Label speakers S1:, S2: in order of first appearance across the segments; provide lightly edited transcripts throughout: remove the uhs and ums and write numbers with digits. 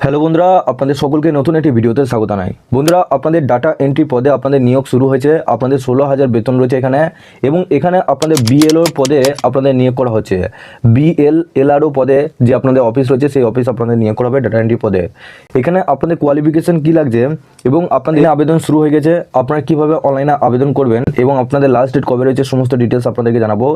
S1: Hello বন্ধুরা, আপনাদের সকলকে নতুন একটি ভিডিওতে স্বাগত জানাই। বন্ধুরা, আপনাদের ডাটা এন্ট্রি পদে আপনাদের নিয়োগ শুরু হয়েছে। আপনাদের 16,000 বেতন রয়েছে এখানে, এবং এখানে আপনাদের বিএলওর পদে আপনাদের নিয়োগ করা হচ্ছে। বিএলআরও পদে যে আপনাদের অফিস রয়েছে, সেই অফিস আপনাদের নিয়োগ করা হবে ডাটা এন্ট্রি পদে। এখানে আপনাদের কোয়ালিফিকেশন কী লাগছে এবং আপনাদের আবেদন শুরু হয়ে গেছে, আপনারা কীভাবে অনলাইনে আবেদন করবেন এবং আপনাদের লাস্ট ডেট কবে রয়েছে সমস্ত ডিটেলস আপনাদেরকে জানাবো।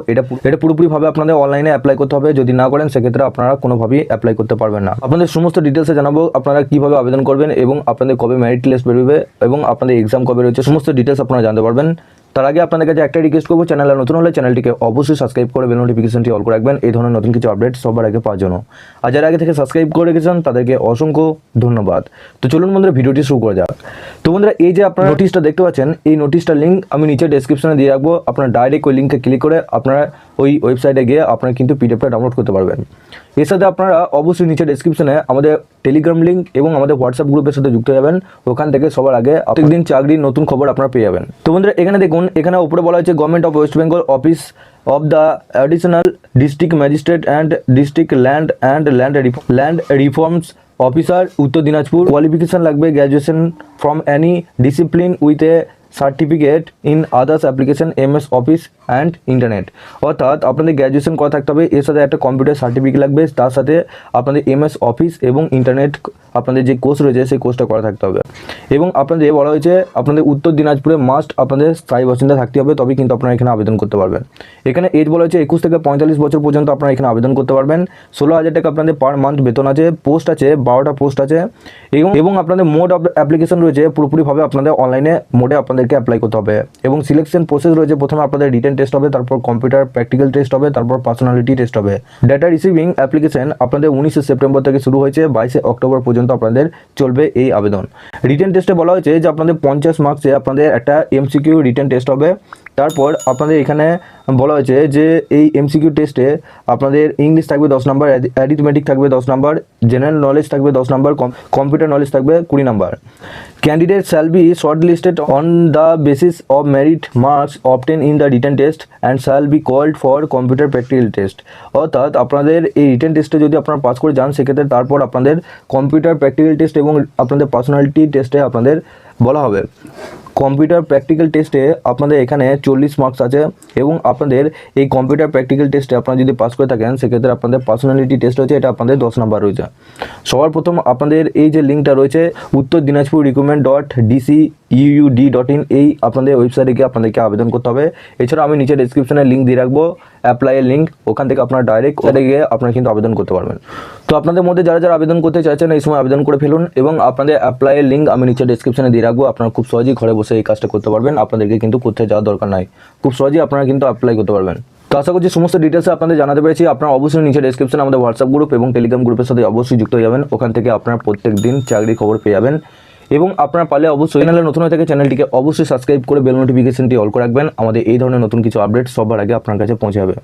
S1: এটা পুরোপুরিভাবে আপনাদের অনলাইনে অ্যাপ্লাই করতে হবে। যদি না করেন সেক্ষেত্রে আপনারা কোনোভাবেই অ্যাপ্লাই করতে পারবেন না। আপনাদের সমস্ত ডিটেলসে জানাবো আপনারা কীভাবে আবেদন করবেন এবং আপনাদের কবে মেরিট লিস্ট বেরোবে এবং আপনাদের এক্সাম কবে রয়েছে, সমস্ত ডিটেলস আপনারা জানতে পারবেন। তার আগে আপনাদের কাছে একটা রিকোয়েস্ট করবো, চ্যানেলে নতুন হলে চ্যানেলটিকে অবশ্যই সাবস্ক্রাইব করে বেল নোটিফিকেশনটি অল করে রাখবেন এই ধরনের নতুন কিছু আপডেট সবার আগে পাওয়ার জন্য। আর যারা আগে থেকে সাবস্ক্রাইব করে রেখেছেন তাদেরকে অসংখ্য ধন্যবাদ। তো চলুন বন্ধুরা, ভিডিওটি শুরু করা যাক। তো বন্ধুরা, এই যে আপনারা নোটিশটা দেখতে পাচ্ছেন, এই নোটিশটার লিঙ্ক আমি নিচে ডেসক্রিপশনে দিয়ে রাখবো। আপনারা ডাইরেক্ট ওই লিঙ্কে ক্লিক করে আপনারা ওই ওয়েবসাইটে গিয়ে আপনারা কিন্তু পিডিএফটা ডাউনলোড করতে পারবেন। এর সাথে আপনারা অবশ্যই নিচে ডেসক্রিপশনে আমাদের টেলিগ্রাম লিঙ্ক এবং আমাদের হোয়াটসঅ্যাপ গ্রুপের সাথে যুক্ত যাবেন। ওখান থেকে সবার আগে প্রত্যেকদিন চাকরির নতুন খবর আপনারা পেয়ে যাবেন। তো বন্ধুরা, এখানে দেখুন, এখানে উপরে বলা হচ্ছে government of West Bengal office of the additional district magistrate and district land reforms officer, উত্তর দিনাজপুর। কোয়ালিফিকেশন লাগবে graduation from any discipline with A certificate in others application MS office and internet. অর্থাৎ আপনাদের গ্র্যাজুয়েশন করা থাকতে হবে, এর সাথে একটা কম্পিউটার সার্টিফিকেট লাগবে, তার সাথে আপনাদের এমএস অফিস এবং ইন্টারনেট আপনাদের যে কোর্স রয়েছে সেই কোর্সটা করা থাকতে হবে। এবং আপনাদের বলা হয়েছে আপনাদের উত্তর দিনাজপুরে মাস্ট আপনাদের স্থায়ী বাসিন্দা থাকতে হবে, তবেই কিন্তু আপনারা এখানে আবেদন করতে পারবেন। এখানে এজ বলা হয়েছে 21 থেকে 45 বছর পর্যন্ত আপনারা এখানে আবেদন করতে পারবেন। 16,000 টাকা আপনাদের পার মান্থ বেতন আছে। পোস্ট আছে 12টা পোস্ট আছে, এবং আপনাদের মোড অফ অ্যাপ্লিকেশন রয়েছে পুরোপুরিভাবে আপনাদের অনলাইনে মোডে আপনাদেরকে অ্যাপ্লাই করতে হবে। এবং সিলেকশন প্রসেস রয়েছে, প্রথমে আপনাদের রিটেন টেস্ট হবে, তারপর কম্পিউটার প্র্যাকটিক্যাল টেস্ট হবে, তারপর পার্সোনালিটি টেস্ট হবে। ডাটা রিসিভিং অ্যাপ্লিকেশন আপনাদের 19 সেপ্টেম্বর থেকে শুরু হয়েছে, 22 অক্টোবর পর্যন্ত আপনাদের চলবে এই আবেদন। রিটেন টেস্টে বলা হয়েছে যে আপনাদের 50 মার্কসে আপনাদের একটা এমসিকিউ রিটেন টেস্ট হবে। তারপর আপনাদের এখানে বলা হয়েছে যে এই এমসিকিউ টেস্টে আপনাদের ইংলিশ থাকবে 10 নম্বর, অ্যারিথমেটিক থাকবে 10 নম্বর, জেনারেল নলেজ থাকবে 10 নম্বর, কম্পিউটার নলেজ থাকবে 20 নম্বর। Candidate shall be shortlisted on the basis of merit marks obtained in the written test and shall be called for computer practical test. অর্থাৎ আপনাদের এই রিটেন টেস্টে যদি আপনারা পাস করে যান, সেক্ষেত্রে তারপর আপনাদের কম্পিউটার প্র্যাকটিক্যাল টেস্ট এবং আপনাদের পার্সোনালিটি টেস্টে আপনাদের বলা হবে। কম্পিউটার প্র্যাকটিক্যাল টেস্টে আপনাদের এখানে 40 মার্কস আছে, এবং আপনাদের এই কম্পিউটার প্র্যাকটিক্যাল টেস্টে আপনারা যদি পাস করে থাকেন সেক্ষেত্রে আপনাদের পার্সোনালিটি টেস্ট রয়েছে, এটা আপনাদের 10 নম্বর রয়েছে। সবার প্রথম আপনাদের এই যে লিঙ্কটা রয়েছে উত্তর দিনাজপুর recruitment.dciud.in, এই আপনাদের ওয়েবসাইটে গিয়ে আপনাদেরকে আবেদন করতে হবে। এছাড়া আমি নিচে ডেসক্রিপশনে লিঙ্ক দিয়ে রাখবো অ্যাপ্লাইয়ের লিঙ্ক, ওখান থেকে আপনারা ডাইরেক্ট ওখানে গিয়ে আপনারা কিন্তু আবেদন করতে পারবেন। তো আপনাদের মধ্যে যারা যারা আবেদন করতে চাইছেন এই সময় আবেদন করে ফেলুন, এবং আপনাদের অ্যাপ্লাইয়ের লিঙ্ক আমি নিচে ডেসক্রিপশনে দিয়ে রাখবো। আপনারা খুব সহজেই ঘরে বসে এই কাজটা করতে পারবেন, আপনাদেরকে কিন্তু কোথাও যাওয়ার দরকার নাই, খুব সহজেই আপনারা কিন্তু অ্যাপ্লাই করতে পারবেন। তো আশা করছি সমস্ত ডিটেলস আপনাদের জানাতে পেরেছি। আপনারা অবশ্যই নিচে ডেসক্রিপশনে আমাদের হোয়াটসঅ্যাপ গ্রুপ এবং টেলিগ্রাম গ্রুপের সাথে অবশ্যই যুক্ত হয়ে যাবেন। ওখান থেকে আপনারা প্রত্যেক দিন চাকরির খবর পেয়ে যাবেন, এবং আপনারা পারলে অবশ্যই চ্যানেলে নতুন হয়ে থাকে চ্যানেলটিকে অবশ্যই সাবস্ক্রাইব করে বেল নোটিফিকেশনটি অল করে রাখবেন। আমাদের এই ধরনের নতুন কিছু আপডেট সবার আগে আপনার কাছে পৌঁছে যাবে।